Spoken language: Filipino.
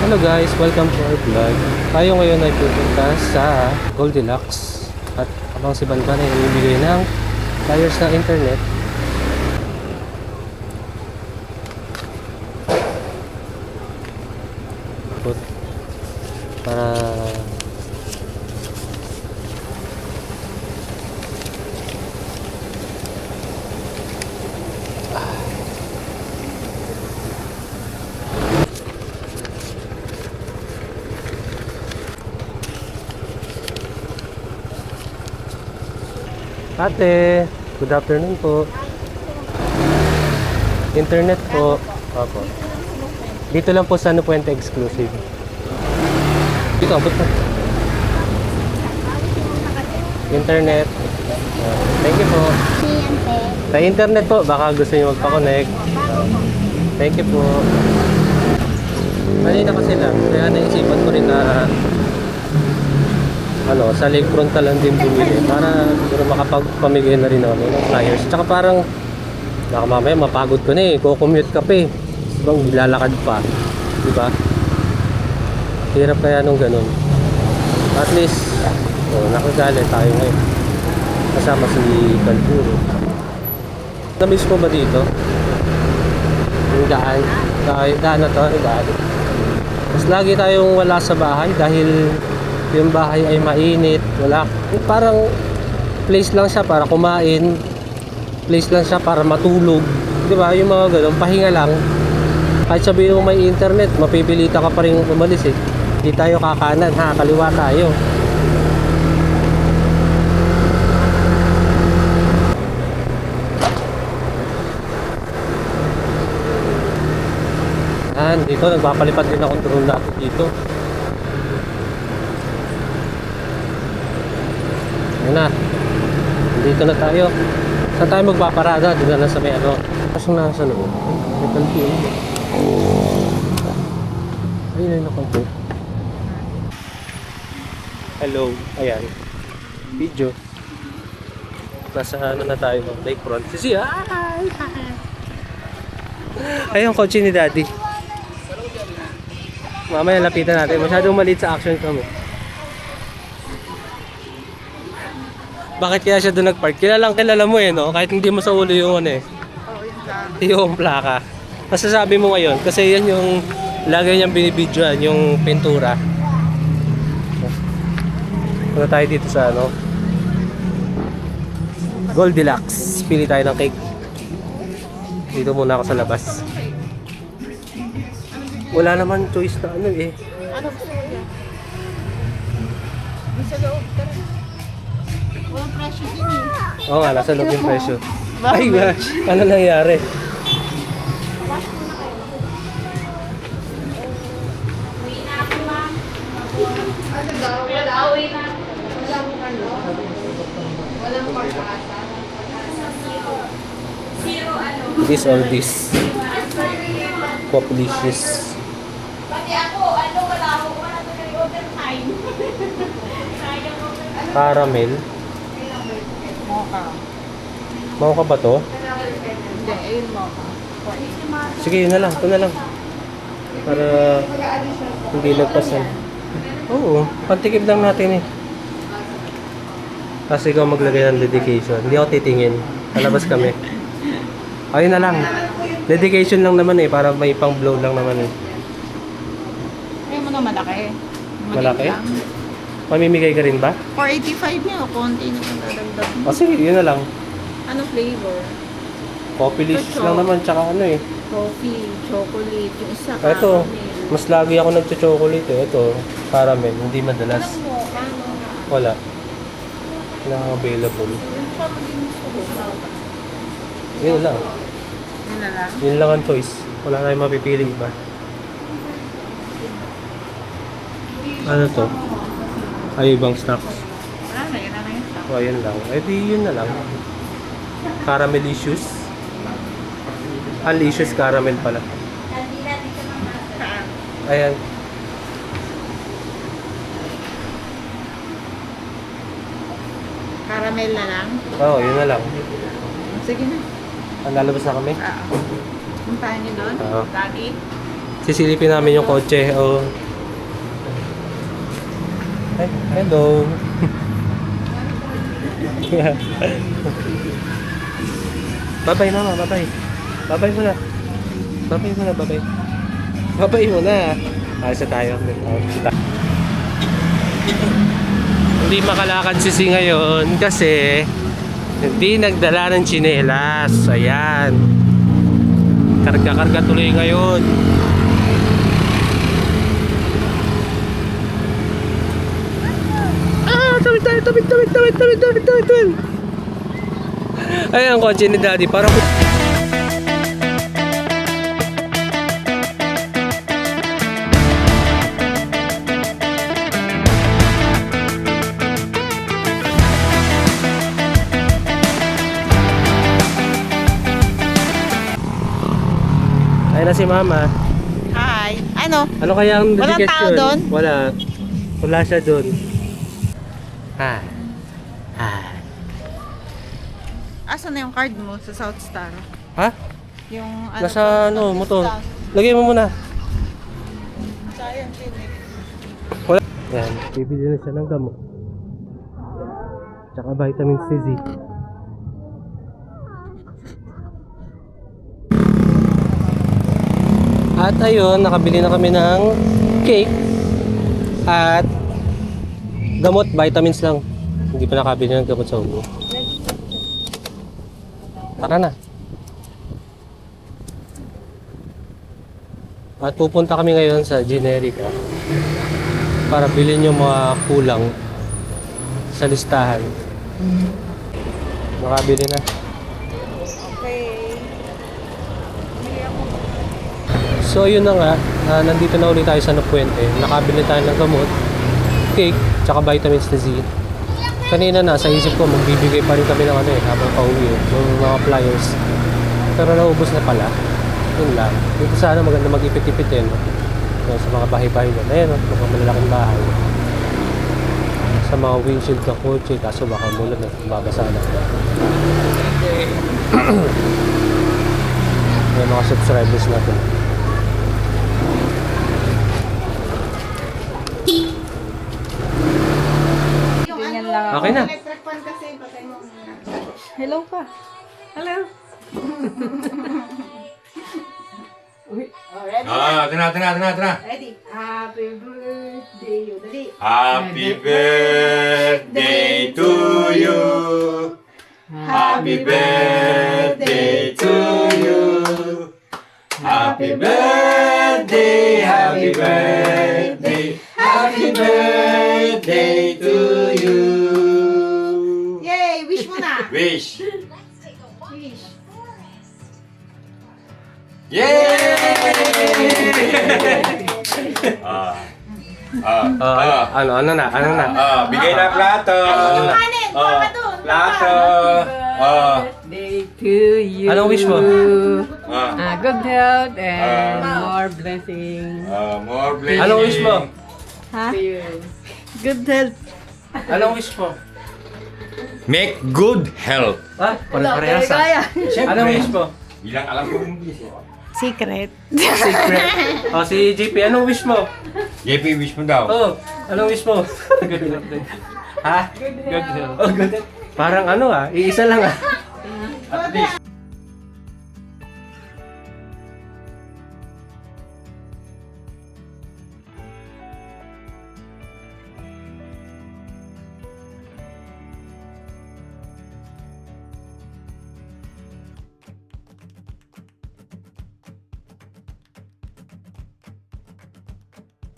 Hello guys, welcome to our vlog. Tayo ngayon ay pupunta sa Goldilocks at abang si Banban ay namimigay ng flyers ng internet. Para Ate, good afternoon po. Internet po. Opo. Dito lang po sa Ano Puente Exclusive. Dito, abot na. Internet. Thank you po. Sa internet po, baka gusto niyo magpa-connect. Thank you po. Kanina kasi lang, kaya naisipan ko rin na sa lake frontal lang din bumili para siguro makapagpamigay na rin ako ng flyers. Tsaka parang baka mamaya mapagod ko na commute ka pa bang lalakad pa, di ba? Hirap kaya nung ganun. At least nakagali tayo ngayon kasama si Kalpuro. Na-miss mo ba dito? Yung daan na to, yung daan. Mas lagi tayong wala sa bahay dahil yung bahay ay mainit, wala, parang place lang siya para kumain, place lang siya para matulog, di ba? Yung mga ganun, pahinga lang. Kahit sabihin mo may internet, mapipilitan ka pa rin umalis Hindi tayo kakanan, kaliwa tayo. Dito nagpapalipad din akong drone natin dito. Ayan na. Dito na tayo. Saan tayo magpaparada? Doon na lang sa may Kaso nasa loob. May kalpil. Ayun na nakalpil. Hello. Ayan. Video. Nasa na tayo. Lakefront. Sisi. Hi! Ayun, kotse ni Daddy. Mamaya lapitan natin. Masyadong maliit sa action kami. Bakit kaya siya doon nagpark? Kilala mo no? Kahit hindi mo sa ulo yung yung plaka. Masasabi mo ngayon kasi yan yung lagay niyang binibidyoan, yung pintura. Punta tayo dito sa Goldilocks. Pili tayo ng cake. Dito muna ako sa labas. Wala naman choice na Ano gusto mo yan? Sa loob. Walang presyo din Oo nga, nasa loob yung presyo. Ay gosh, ano nangyari? This or this? Populicious. Pati ako, wala ako overtime. Caramel. Mocha. Mocha ba to? Hindi, ayun mocha. Sige, yun na lang. Ito na lang. Para hindi nagpasan. Oo, pantikip lang natin Kasi ikaw maglagay ng dedication. Hindi ako titingin. Palabas kami. Ayun na lang. Dedication lang naman para may pang blow lang naman Ayaw mo na malaki. Malaki? Mamimigay ka rin ba? 485 niya, konti na yung dadagdag mo. Sige, yun na lang. Ano flavor? Populicious lang naman, tsaka Coffee, chocolate, yung isa Ito, caramel. mas lagi ako nagcho-chocolate Ito, caramel, hindi madalas. Anong mocha? Wala. Wala kang available. Yung siya maging gusto ko. Yun lang. Yun na lang. Yun lang ang choice. Wala tayong mapipiling iba. Ano to? Ay, ibang snacks. Wala na, yun na lang yung stock. O, yun lang. Eh di yun na lang. Caramelicious. Licious caramel pala. Ayan. Caramel na lang? Oo, yun na lang. Sige na. Lalabas na kami. Puntahan niyo doon? Oo. Daddy? Sisilipin namin yung kotse. Oh. Ay, hello. Bye-bye mama, bye-bye. Bye-bye muna. Bye-bye muna, bye-bye. Bye-bye muna. Ayos na tayo. Hindi makalakad si Si ngayon kasi hindi nagdala ng tsinelas. Ayan. Karga-karga tuloy ngayon. Tawid. Ay, ang kotse ni Daddy. Parang... Ayun na si Mama. Hi. Ano? Ano kaya ang Walang dedication? tao doon? Wala siya doon. Hi. Asan na yung card mo sa South Star? Ha? Yung Nasa motor. Lagay mo muna. Sayang, Clinic. Wala. Yan, bibili na siya ng gamot. Tsaka vitamin C. At ayun, nakabili na kami ng cake at gamot, vitamins lang. Hindi pa nakabili ng gamot sa ulo. Tara na. At pupunta kami ngayon sa Generica para bilhin yung mga kulang sa listahan. Nakabili na. Okay. So yun na nga, nandito na ulit tayo sa Napuente. Nakabili tayo ng gamot, cake, tsaka vitamins na Z. Kanina nasa isip ko, magbibigay pa rin kami ng habang pauwi, yung mga flyers. Pero naubos na pala. Yun lang. Dito sana maganda mag-ipit-ipit no? Sa mga bahay-bahay doon. Ayan, mga malalaking bahay. Sa mga windshield ng kotse, kaso baka mulan at babasa na. Yung mga subscribers natin. Ganyan lang ako. Okay na. Electric fan kasi, patay mo. Hello ka. Hello. Tara. Ready? Happy birthday, you dali. Happy birthday to you. Happy birthday to you. Happy birthday, happy birthday, happy birthday to you. Yay! Wish mo na! Wish. Wish. Yay! Ano na? Bigay na plato. Kanin! Baka doon! Plato. Day to you. Anong wish mo? Good health and more blessings More blessings. Anong wish mo? Ha? to you. Good health. Anong wish mo? Make good health. Ha? Pare-parehas Anong wish mo? Bilang alam ko yung wish. Secret. Secret. Si JP, anong wish mo? JP, wish mo daw. Anong wish mo? Good health din. Ha? Good health. Oh, good health. Parang iisa lang At least.